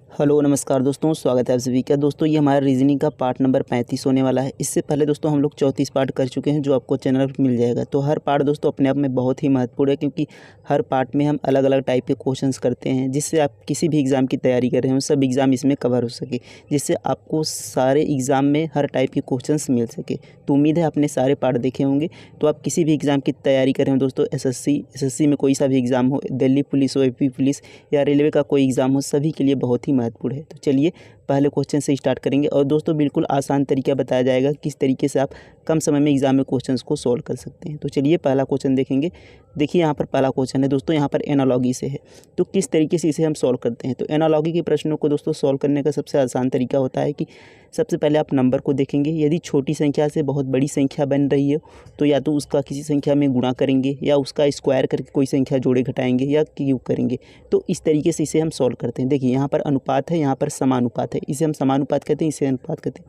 Hello नमस्कार दोस्तों, स्वागत है आप सभी का। दोस्तों ये हमारा रीजनिंग का पार्ट नंबर 35 होने वाला है। इससे पहले दोस्तों हम लोग 34 पार्ट कर चुके हैं, जो आपको चैनल पर मिल जाएगा। तो हर पार्ट दोस्तों अपने आप में बहुत ही महत्वपूर्ण है, क्योंकि हर पार्ट में हम अलग अलग टाइप के क्वेश्चंस करते हैं, जिससे आप किसी भी एग्ज़ाम की तैयारी कर रहे हो सब एग्ज़ाम इसमें कवर हो सके, जिससे आपको सारे एग्ज़ाम में हर टाइप के क्वेश्चंस मिल सके। तो उम्मीद है आपने सारे पार्ट देखे होंगे। तो आप किसी भी एग्ज़ाम की तैयारी कर रहे हो दोस्तों, एसएससी में कोई सा भी एग्ज़ाम हो, दिल्ली पुलिस हो, यूपी पुलिस या रेलवे का कोई एग्ज़ाम हो, सभी के लिए बहुत ही महत्वपूर्ण है। तो चलिए पहले क्वेश्चन से स्टार्ट करेंगे, और दोस्तों बिल्कुल आसान तरीका बताया जाएगा किस तरीके से आप कम समय में एग्जाम में क्वेश्चंस को सॉल्व कर सकते हैं। तो चलिए पहला क्वेश्चन देखेंगे। देखिए यहाँ पर पहला क्वेश्चन है दोस्तों, यहाँ पर एनालॉगी से है। तो किस तरीके से इसे हम सॉल्व करते हैं। तो एनालॉगी के प्रश्नों को दोस्तों सॉल्व करने का सबसे आसान तरीका होता है कि सबसे पहले आप नंबर को देखेंगे। यदि छोटी संख्या से बहुत बड़ी संख्या बन रही है तो या तो उसका किसी संख्या में गुणा करेंगे, या उसका स्क्वायर करके कोई संख्या जोड़े घटाएंगे, या क्यूब करेंगे। तो इस तरीके से इसे हम सॉल्व करते हैं। देखिए यहाँ पर अनुपात है, यहाँ पर समानुपात है। इसे हम समानुपात कहते हैं, इसे अनुपात कहते हैं।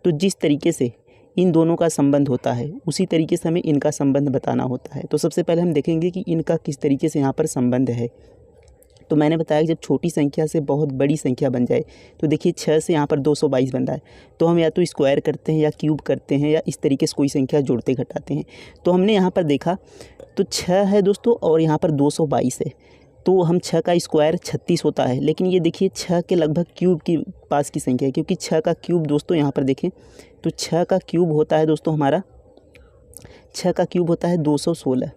तो जिस तरीके से इन दोनों का संबंध होता है, उसी तरीके से हमें इनका संबंध बताना होता है। तो सबसे पहले हम देखेंगे कि इनका किस तरीके से यहाँ पर संबंध है। तो मैंने बताया कि जब छोटी संख्या से बहुत बड़ी संख्या बन जाए, तो देखिए 6 से यहाँ पर 222 बन रहा है, तो हम या तो स्क्वायर करते हैं, या क्यूब करते हैं, या इस तरीके से कोई संख्या जोड़ते घटाते हैं। तो हमने यहाँ पर देखा तो 6 है दोस्तों, और यहाँ पर 222 है। तो हम 6 का स्क्वायर 36 होता है, लेकिन ये देखिए 6 के लगभग क्यूब की पास की संख्या है, क्योंकि 6 का क्यूब दोस्तों यहाँ पर देखें तो 6 का क्यूब होता है दोस्तों हमारा, 6 का क्यूब होता है 216।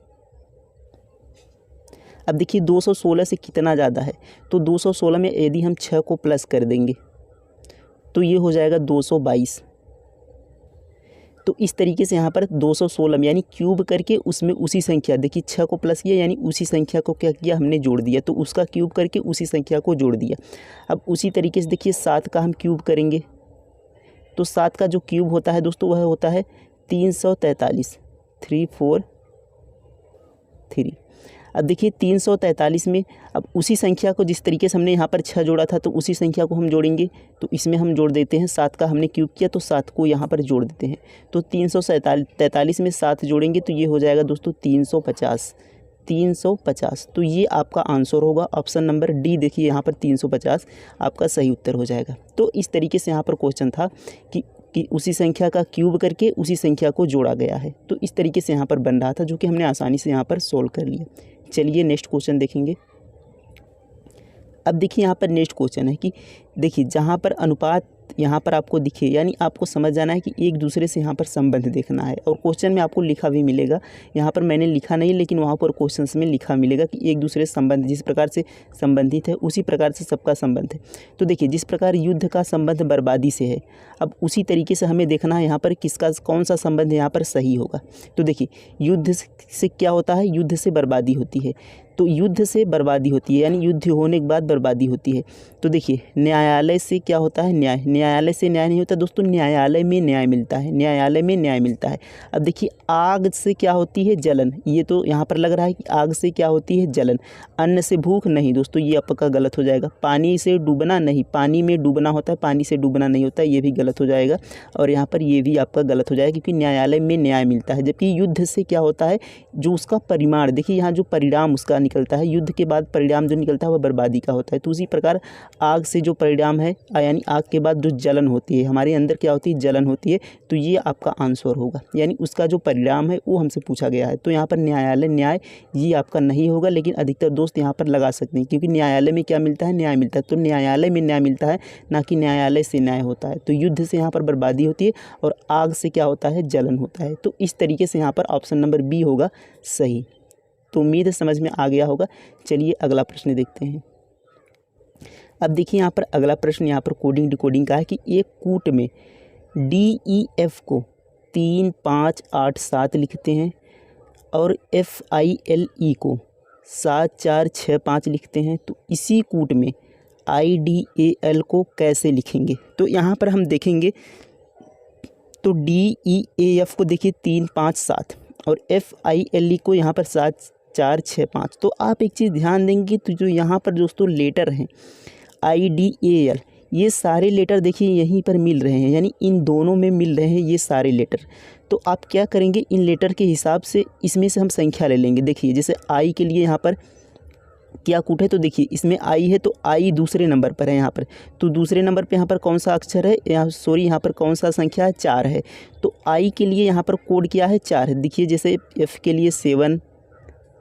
अब देखिए 216 से कितना ज़्यादा है, तो 216 में यदि हम 6 को प्लस कर देंगे तो ये हो जाएगा 222। तो इस तरीके से यहाँ पर 216 यानी क्यूब करके उसमें उसी संख्या, देखिए 6 को प्लस किया यानी उसी संख्या को क्या किया हमने जोड़ दिया, तो उसका क्यूब करके उसी संख्या को जोड़ दिया। अब उसी तरीके से देखिए 7 का हम क्यूब करेंगे, तो 7 का जो क्यूब होता है दोस्तों वह होता है 343, 343। अब देखिए 343 में अब उसी संख्या को, जिस तरीके से हमने यहाँ पर 6 जोड़ा था, तो उसी संख्या को हम जोड़ेंगे। तो इसमें हम जोड़ देते हैं, 7 का हमने क्यूब किया तो 7 को यहाँ पर जोड़ देते हैं। तो 343 में 7 जोड़ेंगे तो ये हो जाएगा दोस्तों 350, 350। तो ये आपका आंसर होगा ऑप्शन नंबर डी। देखिए यहाँ पर 350 आपका सही उत्तर हो जाएगा। तो इस तरीके से यहाँ पर क्वेश्चन था कि उसी संख्या का क्यूब करके उसी संख्या को जोड़ा गया है। तो इस तरीके से यहाँ पर बन रहा था, जो कि हमने आसानी से यहाँ पर सोल्व कर लिया। चलिए नेक्स्ट क्वेश्चन देखेंगे। अब देखिए यहाँ पर नेक्स्ट क्वेश्चन है कि देखिए जहाँ पर अनुपात यहाँ पर आपको दिखे, यानी आपको समझ जाना है कि एक दूसरे से यहाँ पर संबंध देखना है। और क्वेश्चन में आपको लिखा भी मिलेगा, यहाँ पर मैंने लिखा नहीं, लेकिन वहाँ पर क्वेश्चंस में लिखा मिलेगा कि एक दूसरे से संबंध जिस प्रकार से संबंधित है उसी प्रकार से सबका संबंध है। तो देखिए जिस प्रकार युद्ध का संबंध बर्बादी से है, अब उसी तरीके से हमें देखना है यहाँ पर किसका कौन सा संबंध यहाँ पर सही होगा। तो देखिए युद्ध से क्या होता है, युद्ध से बर्बादी होती है। तो युद्ध से बर्बादी होती है, यानी युद्ध होने के बाद बर्बादी होती है। तो देखिए न्यायालय से क्या होता है, न्याय। न्यायालय से न्याय नहीं होता दोस्तों, न्यायालय में न्याय मिलता है, न्यायालय में न्याय मिलता है। अब देखिए आग से क्या होती है, जलन। ये तो यहाँ पर लग रहा है कि आग से क्या होती है, जलन। अन्न से भूख नहीं दोस्तों, ये आपका गलत हो जाएगा। पानी से डूबना नहीं, पानी में डूबना होता है, पानी से डूबना नहीं होता, ये भी गलत हो जाएगा। और यहाँ पर ये भी आपका गलत हो जाएगा, क्योंकि न्यायालय में न्याय मिलता है। जबकि युद्ध से क्या होता है, जो उसका परिमाण, देखिए यहाँ जो परिणाम उसका निकलता है, युद्ध के बाद परिणाम जो निकलता है वह बर्बादी का होता है। तो उसी प्रकार आग से जो परिणाम है, यानी आग के बाद जो जलन होती है, हमारे अंदर क्या होती है, जलन होती है। तो ये आपका आंसर होगा, यानी उसका जो परिणाम है वो हमसे पूछा गया है। तो यहाँ पर न्यायालय न्याय ये आपका नहीं होगा, लेकिन अधिकतर दोस्त यहाँ पर लगा सकते हैं, क्योंकि न्यायालय में क्या मिलता है, न्याय मिलता है। तो न्यायालय में न्याय मिलता है, ना कि न्यायालय से न्याय होता है। तो युद्ध से यहाँ पर बर्बादी होती है, और आग से क्या होता है, जलन होता है। तो इस तरीके से यहाँ पर ऑप्शन नंबर बी होगा सही। तो उम्मीद है समझ में आ गया होगा। चलिए अगला प्रश्न देखते हैं। अब देखिए यहाँ पर अगला प्रश्न यहाँ पर कोडिंग डिकोडिंग का है कि एक कूट में DEF को 3, 5, 8, 7 लिखते हैं, और FILE को 7, 4, 6, 5 लिखते हैं। तो इसी कूट में IDAL को कैसे लिखेंगे। तो यहाँ पर हम देखेंगे तो DEAF को देखिए 3, 5, 7, और FILE को यहाँ पर 7, 4, 6, 5। तो आप एक चीज़ ध्यान देंगे, तो जो यहाँ पर दोस्तों लेटर हैं IDAL, ये सारे लेटर देखिए यहीं पर मिल रहे हैं, यानी इन दोनों में मिल रहे हैं ये सारे लेटर। तो आप क्या करेंगे, इन लेटर के हिसाब से इसमें से हम संख्या ले लेंगे। देखिए जैसे I के लिए यहाँ पर क्या कूट है, तो देखिए इसमें आई है तो आई दूसरे नंबर पर है यहाँ पर, तो दूसरे नंबर पे यहाँ पर कौन सा अक्षर है, यहाँ पर कौन सा संख्या है, 4 है। तो आई के लिए यहाँ पर कोड क्या है, 4 है। देखिए जैसे एफ के लिए 7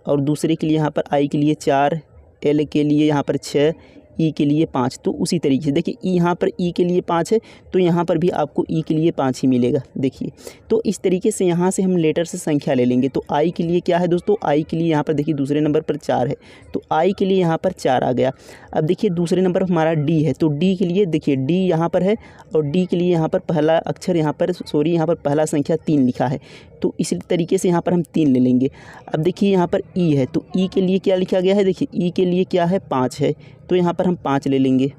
और दूसरे के लिए यहाँ पर आई के लिए 4, एल के लिए यहाँ पर 6, ई के लिए 5। तो उसी तरीके से देखिए यहाँ पर ई के लिए 5 है तो यहाँ पर भी आपको ई के लिए 5 ही मिलेगा। देखिए तो इस तरीके से यहाँ से हम लेटर से संख्या ले लेंगे। तो आई के लिए क्या है दोस्तों, आई के लिए यहाँ पर देखिए दूसरे नंबर पर 4 है, तो आई के लिए यहाँ पर 4 आ गया। अब देखिए दूसरे नंबर पर हमारा डी है, तो डी के लिए देखिए डी यहाँ पर है और डी के लिए यहाँ पर पहला अक्षर यहाँ पर पहला संख्या 3 लिखा है, तो इसी तरीके से यहाँ पर हम 3 ले लेंगे। अब देखिए यहाँ पर ई है, तो ई के लिए क्या लिखा गया है, देखिए ई के लिए क्या है, 5 है, तो यहाँ पर हम 5 ले लेंगे।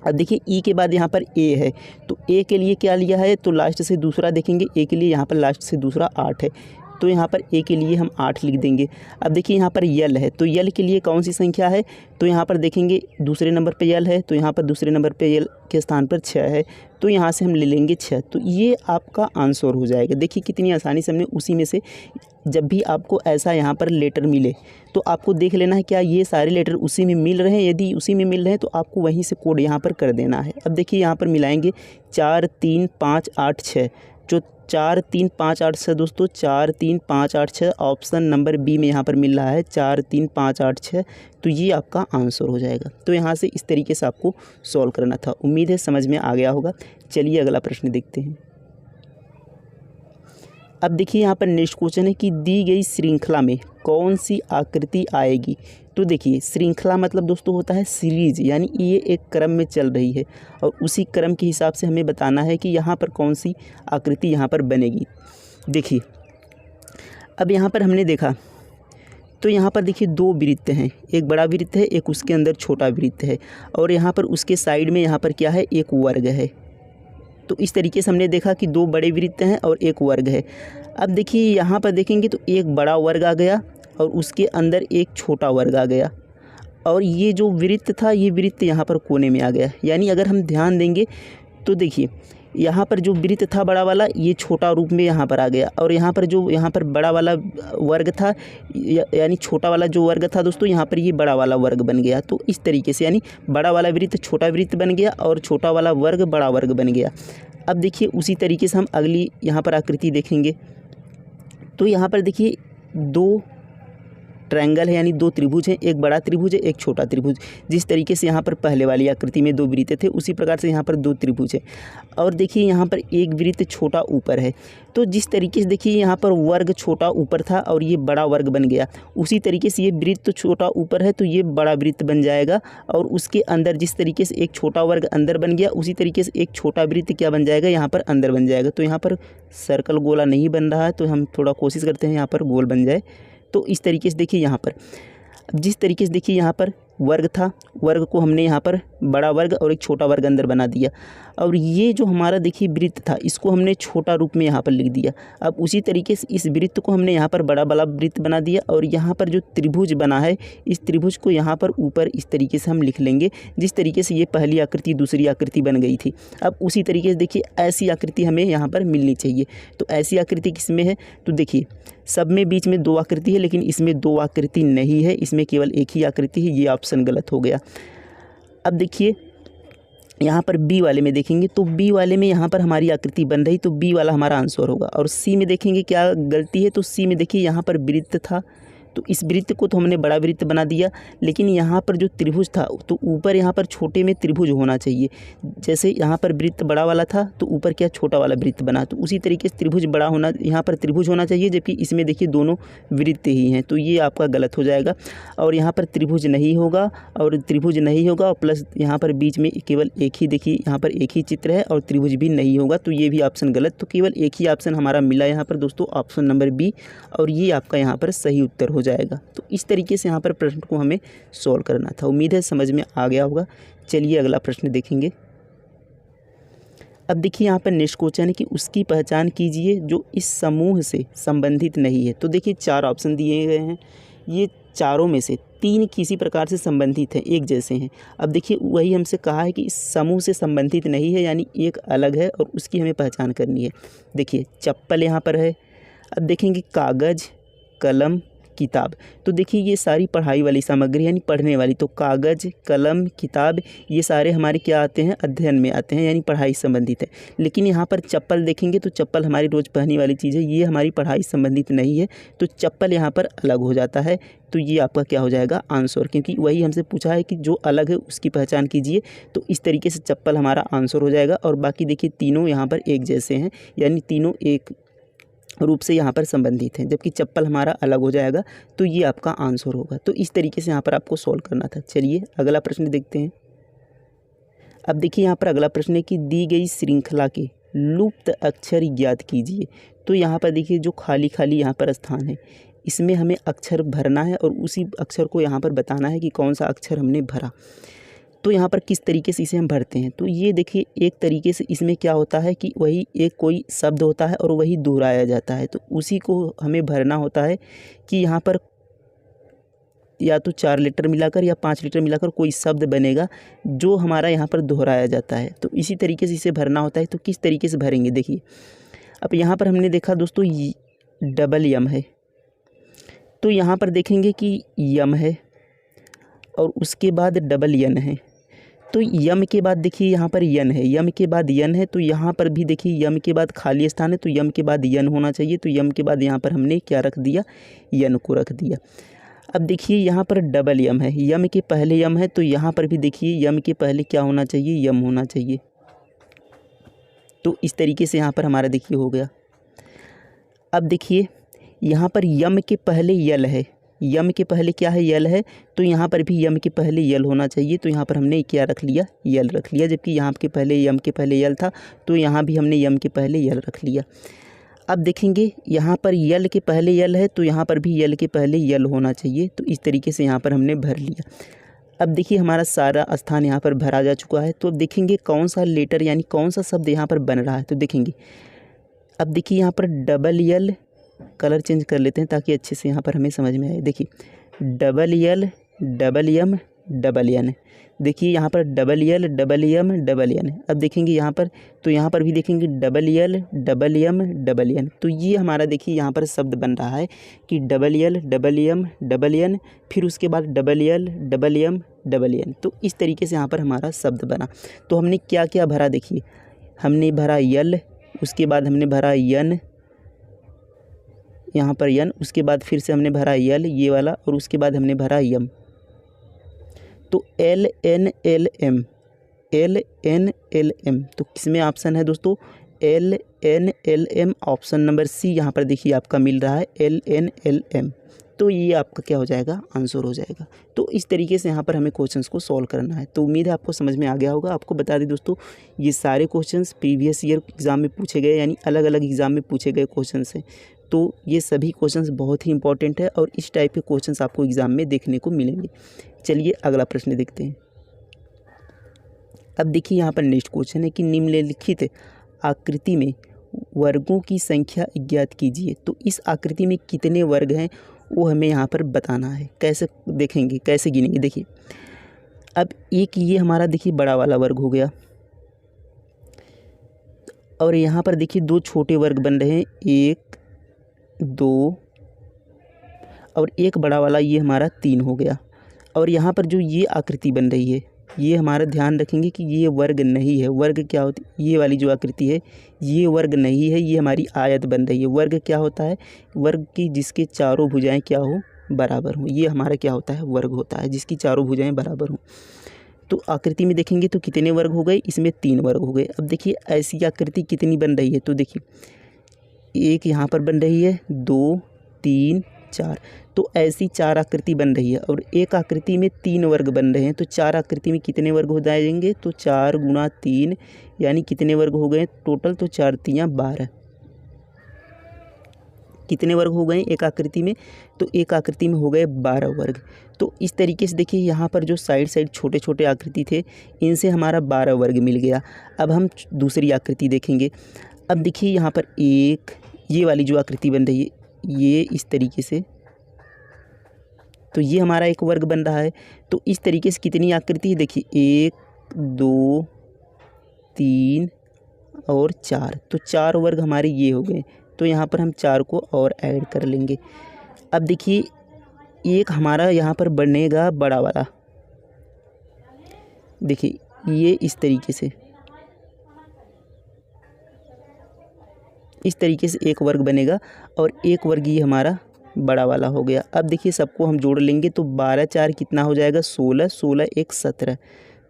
अब देखिए ई के बाद यहाँ पर ए है, तो ए के लिए क्या लिया है, तो लास्ट से दूसरा देखेंगे, ए के लिए यहाँ पर लास्ट से दूसरा 8 है, तो यहाँ पर ए के लिए हम 8 लिख देंगे। अब देखिए यहाँ पर यल है, तो यल के लिए कौन सी संख्या है, तो यहाँ पर देखेंगे दूसरे नंबर पे यल है, तो यहाँ पर दूसरे नंबर पे यल के स्थान पर 6 है, तो यहाँ से हम ले लेंगे 6। तो ये आपका आंसर हो जाएगा। देखिए कितनी आसानी से हमने उसी में से, जब भी आपको ऐसा यहाँ पर लेटर मिले तो आपको देख लेना है क्या ये सारे लेटर उसी में मिल रहे हैं। यदि उसी में मिल रहे हैं तो आपको वहीं से कोड यहाँ पर कर देना है। अब देखिए यहाँ पर मिलाएंगे 4 3 5 8 6, जो 4 3 5 8 6 दोस्तों 4 3 5 8 6 ऑप्शन नंबर बी में यहाँ पर मिल रहा है 4 3 5 8 6, तो ये आपका आंसर हो जाएगा। तो यहाँ से इस तरीके से आपको सॉल्व करना था। उम्मीद है समझ में आ गया होगा। चलिए अगला प्रश्न देखते हैं। अब देखिए यहाँ पर नेक्स्ट क्वेश्चन है कि दी गई श्रृंखला में कौन सी आकृति आएगी। तो देखिए श्रृंखला मतलब दोस्तों होता है सीरीज, यानी ये एक क्रम में चल रही है और उसी क्रम के हिसाब से हमें बताना है कि यहाँ पर कौन सी आकृति यहाँ पर बनेगी। देखिए अब यहाँ पर हमने देखा तो यहाँ पर देखिए 2 वृत्त हैं, एक बड़ा वृत्त है, एक उसके अंदर छोटा वृत्त है, और यहाँ पर उसके साइड में यहाँ पर क्या है, एक वर्ग है। तो इस तरीके से हमने देखा कि 2 बड़े वृत्त हैं और एक वर्ग है। अब देखिए यहाँ पर देखेंगे तो एक बड़ा वर्ग आ गया और उसके अंदर एक छोटा वर्ग आ गया, और ये जो वृत्त था ये वृत्त यहाँ पर कोने में आ गया। यानी अगर हम ध्यान देंगे तो देखिए यहाँ पर जो वृत्त था बड़ा वाला ये छोटा रूप में यहाँ पर आ गया, और यहाँ पर बड़ा वाला वर्ग था यानी छोटा वाला जो वर्ग था दोस्तों यहाँ पर ये बड़ा वाला वर्ग बन गया। तो इस तरीके से यानी बड़ा वाला वृत्त छोटा वृत्त बन गया और छोटा वाला वर्ग बड़ा वर्ग बन गया। अब देखिए उसी तरीके से हम अगली यहाँ पर आकृति देखेंगे तो यहाँ पर देखिए 2 ट्रायंगल है, यानी 2 त्रिभुज हैं, एक बड़ा त्रिभुज है एक छोटा त्रिभुज। जिस तरीके से यहाँ पर पहले वाली आकृति में 2 वृत्त थे उसी प्रकार से यहाँ पर 2 त्रिभुज है। और देखिए यहाँ पर एक वृत्त छोटा ऊपर है, तो जिस तरीके से देखिए यहाँ पर वर्ग छोटा ऊपर था और ये बड़ा वर्ग बन गया, उसी तरीके से ये वृत्त छोटा ऊपर है तो ये बड़ा वृत्त बन जाएगा, और उसके अंदर जिस तरीके से एक छोटा वर्ग अंदर बन गया उसी तरीके से एक छोटा वृत्त क्या बन जाएगा, यहाँ पर अंदर बन जाएगा। तो यहाँ पर सर्कल गोला नहीं बन रहा है, तो हम थोड़ा कोशिश करते हैं यहाँ पर गोल बन जाए। तो इस तरीके से देखिए यहाँ पर जिस तरीके से देखिए यहाँ पर वर्ग था, वर्ग को हमने यहाँ पर बड़ा वर्ग और एक छोटा वर्ग अंदर बना दिया, और ये जो हमारा देखिए वृत्त था इसको हमने छोटा रूप में यहाँ पर लिख दिया। अब उसी तरीके से इस वृत्त को हमने यहाँ पर बड़ा वाला वृत्त बना दिया, और यहाँ पर जो त्रिभुज बना है इस त्रिभुज को यहाँ पर ऊपर इस तरीके से हम लिख लेंगे, जिस तरीके से ये पहली आकृति दूसरी आकृति बन गई थी। अब उसी तरीके से देखिए ऐसी आकृति हमें यहाँ पर मिलनी चाहिए। तो ऐसी आकृति किसमें है, तो देखिए सब में बीच में 2 आकृति है, लेकिन इसमें 2 आकृति नहीं है, इसमें केवल एक ही आकृति है। ये ऑप्शन गलत हो गया। अब देखिए यहाँ पर बी वाले में देखेंगे तो बी वाले में यहाँ पर हमारी आकृति बन रही, तो बी वाला हमारा आंसर होगा। और सी में देखेंगे क्या गलती है, तो सी में देखिए यहाँ पर वृत्त था तो इस वृत्त को तो हमने बड़ा वृत्त बना दिया, लेकिन यहाँ पर जो त्रिभुज था तो ऊपर यहाँ पर छोटे में त्रिभुज होना चाहिए। जैसे यहाँ पर वृत्त बड़ा वाला था तो ऊपर क्या छोटा वाला वृत्त बना, तो उसी तरीके से त्रिभुज बड़ा होना, यहाँ पर त्रिभुज होना चाहिए, जबकि इसमें देखिए दोनों वृत्त ही हैं, तो ये आपका गलत हो जाएगा। और यहाँ पर त्रिभुज नहीं होगा और त्रिभुज नहीं होगा, और प्लस यहाँ पर बीच में केवल एक ही, देखिए यहाँ पर एक ही चित्र है और त्रिभुज भी नहीं होगा, तो ये भी ऑप्शन गलत। तो केवल एक ही ऑप्शन हमारा मिला यहाँ पर दोस्तों, ऑप्शन नंबर बी, और ये आपका यहाँ पर सही उत्तर हो जाएगा। तो इस तरीके से यहाँ पर प्रश्न को हमें सॉल्व करना था। उम्मीद है समझ में आ गया होगा। चलिए अगला प्रश्न देखेंगे। अब देखिए यहाँ पर नेक्स्ट क्वेश्चन है कि उसकी पहचान कीजिए जो इस समूह से संबंधित नहीं है। तो देखिए 4 ऑप्शन दिए गए हैं, ये चारों में से 3 किसी प्रकार से संबंधित हैं, एक जैसे हैं। अब देखिए वही हमसे कहा है कि इस समूह से संबंधित नहीं है, यानी एक अलग है और उसकी हमें पहचान करनी है। देखिए चप्पल यहाँ पर है। अब देखेंगे कागज़, कलम, किताब। तो देखिए ये सारी पढ़ाई वाली सामग्री यानी पढ़ने वाली, तो कागज़, कलम, किताब ये सारे हमारे क्या आते हैं, अध्ययन में आते हैं यानी पढ़ाई संबंधित है। लेकिन यहाँ पर चप्पल देखेंगे तो चप्पल हमारी रोज़ पहनने वाली चीज़ है, ये हमारी पढ़ाई संबंधित नहीं है, तो चप्पल यहाँ पर अलग हो जाता है। तो ये आपका क्या हो जाएगा, आंसर, क्योंकि वही हमसे पूछा है कि जो अलग है उसकी पहचान कीजिए। तो इस तरीके से चप्पल हमारा आंसर हो जाएगा। और बाकी देखिए तीनों यहाँ पर एक जैसे हैं, यानी तीनों एक रूप से यहाँ पर संबंधित हैं, जबकि चप्पल हमारा अलग हो जाएगा। तो ये आपका आंसर होगा। तो इस तरीके से यहाँ पर आपको सॉल्व करना था। चलिए अगला प्रश्न देखते हैं। अब देखिए यहाँ पर अगला प्रश्न है कि दी गई श्रृंखला के लुप्त अक्षर ज्ञात कीजिए। तो यहाँ पर देखिए जो खाली खाली यहाँ पर स्थान है, इसमें हमें अक्षर भरना है और उसी अक्षर को यहाँ पर बताना है कि कौन सा अक्षर हमने भरा। तो यहाँ पर किस तरीके से इसे हम भरते हैं, तो ये देखिए एक तरीके से इसमें क्या होता है कि वही एक कोई शब्द होता है और वही दोहराया जाता है। तो उसी को हमें भरना होता है कि यहाँ पर या तो 4 लेटर मिलाकर या 5 लेटर मिलाकर कोई शब्द बनेगा जो हमारा यहाँ पर दोहराया जाता है। तो इसी तरीके से इसे भरना होता है। तो किस तरीके से भरेंगे, देखिए अब यहाँ पर हमने देखा दोस्तों डबल यम है, तो यहाँ पर देखेंगे कि यम है और उसके बाद डबल यन है। तो यम के बाद देखिए यहाँ पर यन है, यम के बाद यन है, तो यहाँ पर भी देखिए यम के बाद खाली स्थान है, तो यम के बाद यन होना चाहिए। तो यम के बाद यहाँ पर हमने क्या रख दिया, यन को रख दिया। अब देखिए यहाँ पर डबल यम है, यम के पहले यम है, तो यहाँ पर भी देखिए यम के पहले क्या होना चाहिए, यम होना चाहिए। तो इस तरीके से यहाँ पर हमारा देखिए हो गया। अब देखिए यहाँ पर यम के पहले यल है, यम के पहले क्या है, यल है, तो यहाँ पर भी यम के पहले यल होना चाहिए। तो यहाँ पर हमने क्या रख लिया, यल रख लिया, जबकि यहाँ के पहले यम के पहले यल था, तो यहाँ भी हमने यम के पहले यल रख लिया। अब देखेंगे यहाँ पर यल के पहले यल है, तो यहाँ पर भी यल के पहले यल होना चाहिए। तो इस तरीके से यहाँ पर हमने भर लिया। अब देखिए हमारा सारा स्थान यहाँ पर भरा जा चुका है। तो देखेंगे कौन सा लेटर यानी कौन सा शब्द यहाँ पर बन रहा है। तो देखेंगे अब देखिए यहाँ पर डबल यल, कलर चेंज कर लेते हैं ताकि अच्छे से यहाँ पर हमें समझ में आए। देखिए डबल यल, डबल यम, डबल यन। देखिए यहाँ पर डबल यल, डबल यम, डबल यन। अब देखेंगे यहाँ पर, तो यहाँ पर भी देखेंगे डबल यल, डबल यम, डबल यन। तो ये हमारा देखिए यहाँ पर शब्द बन रहा है कि डबल यल, डबल यम, डबल यन, फिर उसके बाद डबल यल, डबल यम, डबल यन। तो इस तरीके से यहाँ पर हमारा शब्द बना। तो हमने क्या क्या भरा, देखिए हमने भरा यल, उसके बाद हमने भरा यन, यहाँ पर यन, उसके बाद फिर से हमने भरा यल ये वाला, और उसके बाद हमने भरा यम। तो L N L M, L N L M. तो किसमें ऑप्शन है दोस्तों, L N L M, option number C यहाँ पर देखिए आपका मिल रहा है, एल एन एल एम। तो ये आपका क्या हो जाएगा, आंसर हो जाएगा। तो इस तरीके से यहाँ पर हमें क्वेश्चंस को सॉल्व करना है। तो उम्मीद है आपको समझ में आ गया होगा। आपको बता दें दोस्तों, ये सारे क्वेश्चंस प्रीवियस ईयर एग्ज़ाम में पूछे गए, यानी अलग अलग एग्ज़ाम में पूछे गए क्वेश्चंस हैं। तो ये सभी क्वेश्चंस बहुत ही इंपॉर्टेंट है और इस टाइप के क्वेश्चंस आपको एग्ज़ाम में देखने को मिलेंगे। चलिए अगला प्रश्न देखते हैं। अब देखिए यहाँ पर नेक्स्ट क्वेश्चन है कि निम्नलिखित आकृति में वर्गों की संख्या ज्ञात कीजिए। तो इस आकृति में कितने वर्ग हैं वो हमें यहाँ पर बताना है। कैसे देखेंगे, कैसे गिनेंगे, देखिए अब एक ये हमारा देखिए बड़ा वाला वर्ग हो गया, और यहाँ पर देखिए 2 छोटे वर्ग बन रहे हैं, 1 2, और एक बड़ा वाला ये हमारा 3 हो गया। और यहाँ पर जो ये आकृति बन रही है, ये हमारा ध्यान रखेंगे कि ये वर्ग नहीं है। वर्ग क्या होती है, ये वाली जो आकृति है ये वर्ग नहीं है, ये हमारी आयत बन रही है। वर्ग क्या होता है, वर्ग की जिसके चारों भुजाएं क्या हो, बराबर हो, ये हमारा क्या होता है, वर्ग होता है, जिसकी चारों भुजाएं बराबर हो। तो आकृति में देखेंगे तो कितने वर्ग हो गए, इसमें 3 वर्ग हो गए। अब देखिए ऐसी आकृति कितनी बन रही है, तो देखिए एक यहाँ पर बन रही है, 2 3 4, तो ऐसी 4 आकृति बन रही है, और एक आकृति में 3 वर्ग बन रहे हैं। तो 4 आकृति में कितने वर्ग हो जाएंगे, तो 4 × 3 यानी कितने वर्ग हो गए टोटल, तो 4 × 3 = 12। कितने वर्ग हो गए एक आकृति में, तो एक आकृति में हो गए 12 वर्ग। तो इस तरीके से देखिए यहाँ पर जो साइड साइड छोटे छोटे आकृति थे, इनसे हमारा 12 वर्ग मिल गया। अब हम दूसरी आकृति देखेंगे। अब देखिए यहाँ पर एक ये वाली जो आकृति बन रही है, ये इस तरीके से, तो ये हमारा एक वर्ग बन रहा है। तो इस तरीके से कितनी आकृति है, देखिए 1 2 3 और 4, तो 4 वर्ग हमारे ये हो गए। तो यहाँ पर हम 4 को और ऐड कर लेंगे। अब देखिए एक हमारा यहाँ पर बनेगा बड़ा वाला, देखिए ये इस तरीके से एक वर्ग बनेगा और एक वर्ग ये हमारा बड़ा वाला हो गया। अब देखिए सबको हम जोड़ लेंगे तो 12 4 कितना हो जाएगा 16, 16 1 17।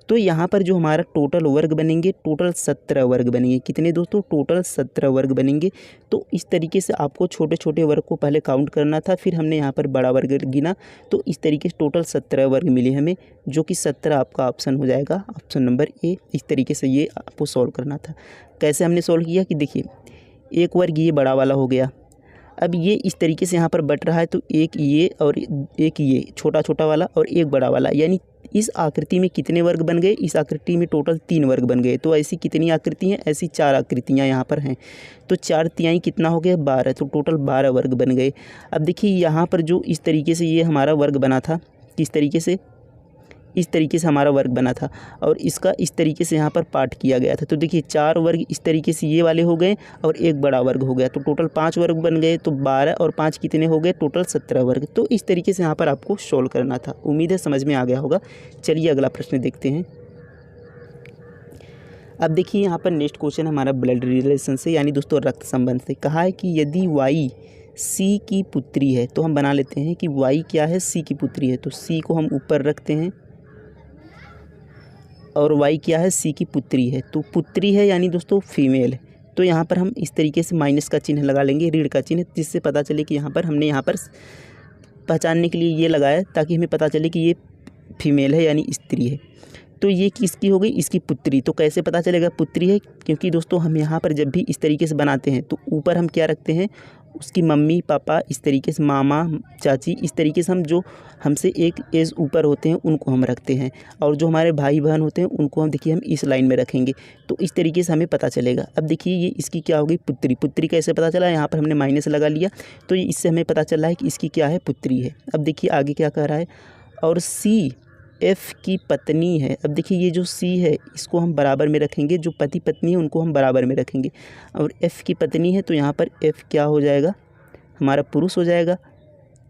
तो यहाँ पर जो हमारा टोटल वर्ग बनेंगे, टोटल 17 वर्ग बनेंगे। कितने दोस्तों? टोटल 17 वर्ग बनेंगे। तो इस तरीके से आपको छोटे छोटे वर्ग को पहले काउंट करना था, फिर हमने यहाँ पर बड़ा वर्ग गिना, तो इस तरीके से टोटल 17 वर्ग मिले हमें, जो कि 17 आपका ऑप्शन हो जाएगा, ऑप्शन नंबर ए। इस तरीके से ये आपको सॉल्व करना था। कैसे हमने सॉल्व किया कि देखिए एक वर्ग ये बड़ा वाला हो गया, अब ये इस तरीके से यहाँ पर बट रहा है, तो एक ये और एक ये छोटा छोटा वाला और एक बड़ा वाला, यानी इस आकृति में कितने वर्ग बन गए? इस आकृति में टोटल 3 वर्ग बन गए। तो ऐसी कितनी आकृति हैं? ऐसी 4 आकृतियाँ यहाँ पर हैं। तो 4 तिहाई कितना हो गया? 12। तो टोटल 12 वर्ग बन गए। अब देखिए यहाँ पर जो इस तरीके से ये हमारा वर्ग बना था, किस तरीके से? इस तरीके से हमारा वर्ग बना था और इसका इस तरीके से यहाँ पर पार्ट किया गया था। तो देखिए 4 वर्ग इस तरीके से ये वाले हो गए और एक बड़ा वर्ग हो गया, तो टोटल 5 वर्ग बन गए। तो 12 और 5 कितने हो गए? टोटल 17 वर्ग। तो इस तरीके से यहाँ पर आपको सोल्व करना था। उम्मीद है समझ में आ गया होगा। चलिए अगला प्रश्न देखते हैं। अब देखिए यहाँ पर नेक्स्ट क्वेश्चन हमारा ब्लड रिलेशन से, यानी दोस्तों रक्त संबंध से। कहा है कि यदि वाई सी की पुत्री है, तो हम बना लेते हैं कि वाई क्या है? सी की पुत्री है। तो सी को हम ऊपर रखते हैं और वाई क्या है? सी की पुत्री है। तो पुत्री है यानी दोस्तों फीमेल है। तो यहाँ पर हम इस तरीके से माइनस का चिन्ह लगा लेंगे, ऋण का चिन्ह, जिससे पता चले कि यहाँ पर हमने यहाँ पर पहचानने के लिए ये लगाया, ताकि हमें पता चले कि ये फीमेल है यानी स्त्री है। तो ये किसकी हो गई? इसकी पुत्री। तो कैसे पता चलेगा पुत्री है? क्योंकि दोस्तों हम यहाँ पर जब भी इस तरीके से बनाते हैं तो ऊपर हम क्या रखते हैं? उसकी मम्मी पापा, इस तरीके से मामा चाची, इस तरीके से हम जो हमसे एक एज ऊपर होते हैं उनको हम रखते हैं, और जो हमारे भाई बहन होते हैं उनको हम देखिए हम इस लाइन में रखेंगे। तो इस तरीके से हमें पता चलेगा। अब देखिए ये इसकी क्या हो गई? पुत्री। पुत्री कैसे पता चला? यहाँ पर हमने माइनस लगा लिया, तो ये इससे हमें पता चल रहा है कि इसकी क्या है? पुत्री है। अब देखिए आगे क्या कह रहा है, और सी एफ़ की पत्नी है। अब देखिए ये जो सी है इसको हम बराबर में रखेंगे, जो पति पत्नी है उनको हम बराबर में रखेंगे, और एफ़ की पत्नी है तो यहाँ पर एफ़ क्या हो जाएगा? हमारा पुरुष हो जाएगा,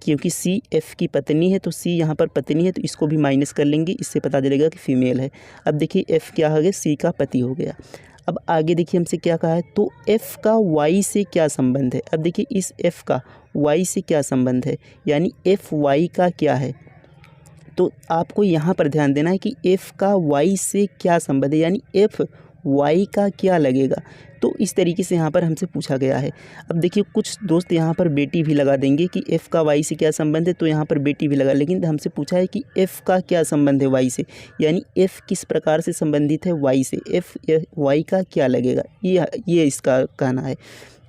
क्योंकि सी एफ़ की पत्नी है तो सी यहाँ पर पत्नी है, तो इसको भी माइनस कर लेंगे, इससे पता चलेगा कि फीमेल है। अब देखिए एफ़ क्या हो गया? सी का पति हो गया। अब आगे देखिए हमसे क्या कहा है, तो एफ़ का वाई से क्या संबंध है? अब देखिए इस एफ़ का वाई से क्या संबंध है, यानी एफ़ वाई का क्या है? तो आपको यहाँ पर ध्यान देना है कि एफ़ का वाई से क्या संबंध है, यानी एफ़ वाई का क्या लगेगा। तो इस तरीके से यहाँ पर हमसे पूछा गया है। अब देखिए कुछ दोस्त यहाँ पर बेटी भी लगा देंगे कि एफ़ का वाई से क्या संबंध है, तो यहाँ पर बेटी भी लगा, लेकिन हमसे पूछा है कि एफ़ का क्या संबंध है वाई से, यानी एफ़ किस प्रकार से संबंधित है वाई से, एफ़ वाई का क्या लगेगा, ये इसका कहना है।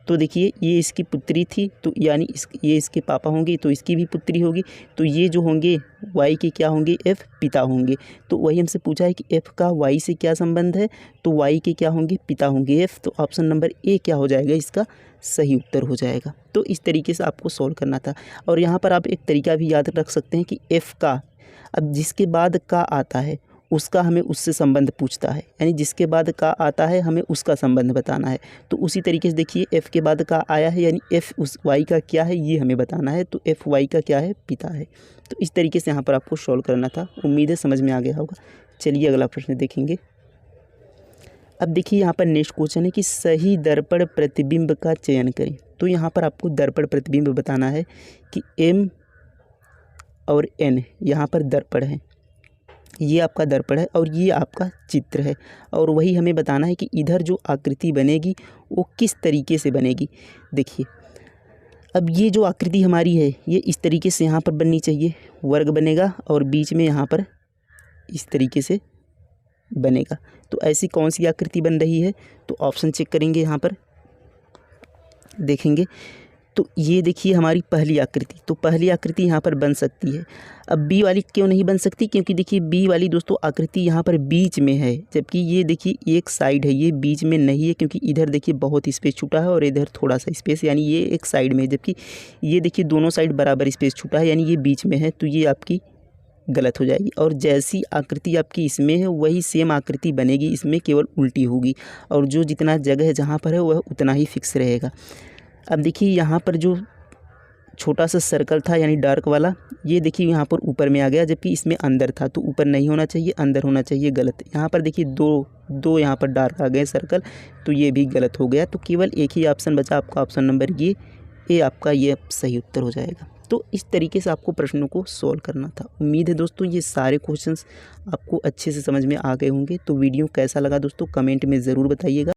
तो देखिए ये इसकी पुत्री थी, तो यानी ये इसके पापा होंगे, तो इसकी भी पुत्री होगी। तो ये जो होंगे वाई के क्या होंगे? एफ़ पिता होंगे। तो वही हमसे पूछा है कि एफ़ का वाई से क्या संबंध है, तो वाई के क्या होंगे? पिता होंगे एफ़। तो ऑप्शन नंबर ए क्या हो जाएगा? इसका सही उत्तर हो जाएगा। तो इस तरीके से आपको सॉल्व करना था। और यहाँ पर आप एक तरीका भी याद रख सकते हैं कि एफ़ का, अब जिसके बाद का आता है उसका हमें उससे संबंध पूछता है, यानी जिसके बाद का आता है हमें उसका संबंध बताना है। तो उसी तरीके से देखिए एफ़ के बाद का आया है, यानी एफ़ उस वाई का क्या है ये हमें बताना है। तो एफ़ वाई का क्या है? पिता है। तो इस तरीके से यहाँ पर आपको सॉल्व करना था। उम्मीद है समझ में आ गया होगा। चलिए अगला प्रश्न देखेंगे। अब देखिए यहाँ पर नेक्स्ट क्वेश्चन है कि सही दर्पण प्रतिबिंब का चयन करें। तो यहाँ पर आपको दर्पण प्रतिबिंब बताना है कि एम और एन यहाँ पर दर्पण है, ये आपका दर्पण है और ये आपका चित्र है, और वही हमें बताना है कि इधर जो आकृति बनेगी वो किस तरीके से बनेगी। देखिए अब ये जो आकृति हमारी है ये इस तरीके से यहाँ पर बननी चाहिए, वर्ग बनेगा और बीच में यहाँ पर इस तरीके से बनेगा। तो ऐसी कौन सी आकृति बन रही है? तो ऑप्शन चेक करेंगे, यहाँ पर देखेंगे तो ये देखिए हमारी पहली आकृति, तो पहली आकृति यहाँ पर बन सकती है। अब बी वाली क्यों नहीं बन सकती? क्योंकि देखिए बी वाली दोस्तों आकृति यहाँ पर बीच में है, जबकि ये देखिए एक साइड है, ये बीच में नहीं है, क्योंकि इधर देखिए बहुत स्पेस छूटा है और इधर थोड़ा सा स्पेस, यानी ये एक साइड में है, जबकि ये देखिए दोनों साइड बराबर स्पेस छूटा है, यानी ये बीच में है। तो ये आपकी गलत हो जाएगी, और जैसी आकृति आपकी इसमें है वही सेम आकृति बनेगी इसमें, केवल उल्टी होगी, और जो जितना जगह जहाँ पर है वह उतना ही फिक्स रहेगा। अब देखिए यहाँ पर जो छोटा सा सर्कल था यानी डार्क वाला, ये देखिए यहाँ पर ऊपर में आ गया, जबकि इसमें अंदर था, तो ऊपर नहीं होना चाहिए, अंदर होना चाहिए, गलत। यहाँ पर देखिए दो यहाँ पर डार्क आ गए सर्कल, तो ये भी गलत हो गया। तो केवल एक ही ऑप्शन बचा आपका, ऑप्शन नंबर ये आपका ये सही उत्तर हो जाएगा। तो इस तरीके से आपको प्रश्नों को सॉल्व करना था। उम्मीद है दोस्तों ये सारे क्वेश्चंस आपको अच्छे से समझ में आ गए होंगे। तो वीडियो कैसा लगा दोस्तों कमेंट में ज़रूर बताइएगा।